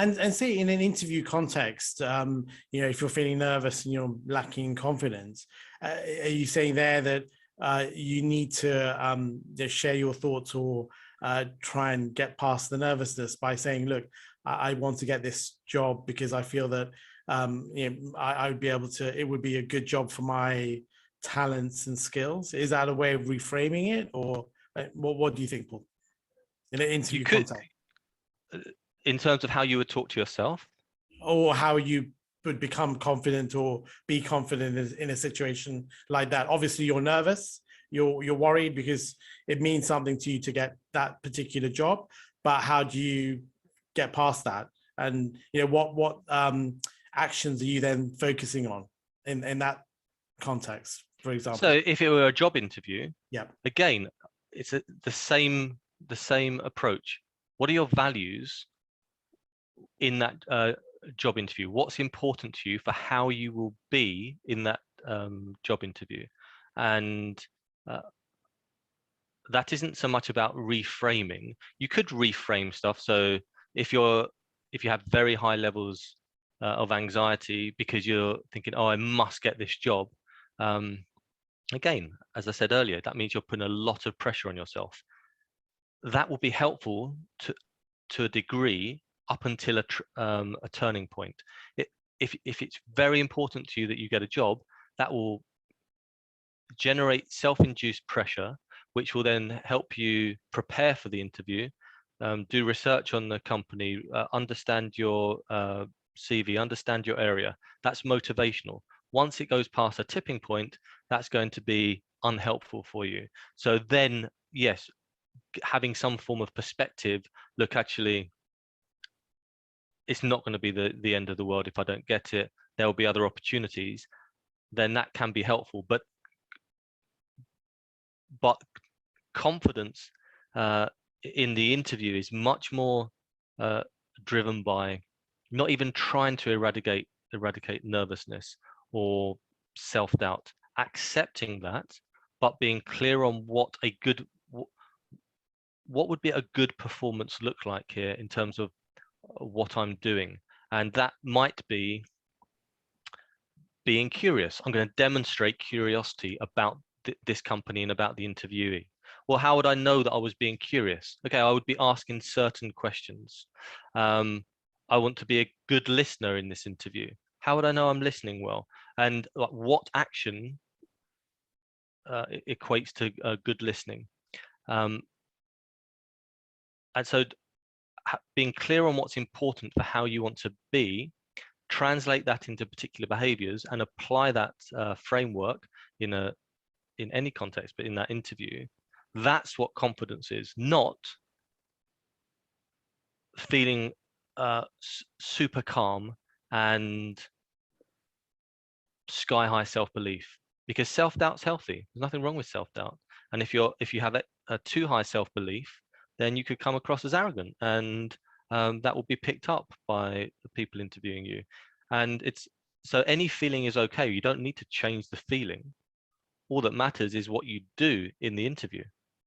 And say in an interview context, if you're feeling nervous and you're lacking confidence, are you saying there that you need to just share your thoughts or try and get past the nervousness by saying, look, I want to get this job because I feel that I would be able to, it would be a good job for my talents and skills. Is that a way of reframing it, or what do you think, Paul, in an interview context? In terms of how you would talk to yourself? Or how you would become confident or be confident in a situation like that. Obviously, you're nervous, you're worried because it means something to you to get that particular job. But how do you get past that? And what actions are you then focusing on in that context, for example? So if it were a job interview, yeah, again, it's the same approach. What are your values in that job interview? What's important to you for how you will be in that job interview? And that isn't so much about reframing. You could reframe stuff. So if you have very high levels of anxiety because you're thinking, oh, I must get this job. Again, as I said earlier, that means you're putting a lot of pressure on yourself. That will be helpful to a degree up until a turning point. If it's very important to you that you get a job, that will generate self-induced pressure, which will then help you prepare for the interview, do research on the company, understand your CV, understand your area. That's motivational. Once it goes past a tipping point, that's going to be unhelpful for you. So then, yes, having some form of perspective, look, actually, it's not going to be the end of the world if I don't get it. There will be other opportunities. Then that can be helpful. But confidence in the interview is much more driven by not even trying to eradicate nervousness or self-doubt, accepting that, but being clear on what would be a good performance look like here in terms of what I'm doing. And that might be being curious. I'm going to demonstrate curiosity about this company and about the interviewee. Well, how would I know that I was being curious? Okay, I would be asking certain questions. I want to be a good listener in this interview. How would I know I'm listening well? And what action equates to good listening? And so being clear on what's important for how you want to be, translate that into particular behaviors and apply that framework in any context, but in that interview, that's what confidence is, not feeling super calm and sky high self-belief, because self-doubt's healthy. There's nothing wrong with self-doubt. And if you have a too high self-belief, then you could come across as arrogant, and that will be picked up by the people interviewing you. And so any feeling is okay. You don't need to change the feeling. All that matters is what you do in the interview.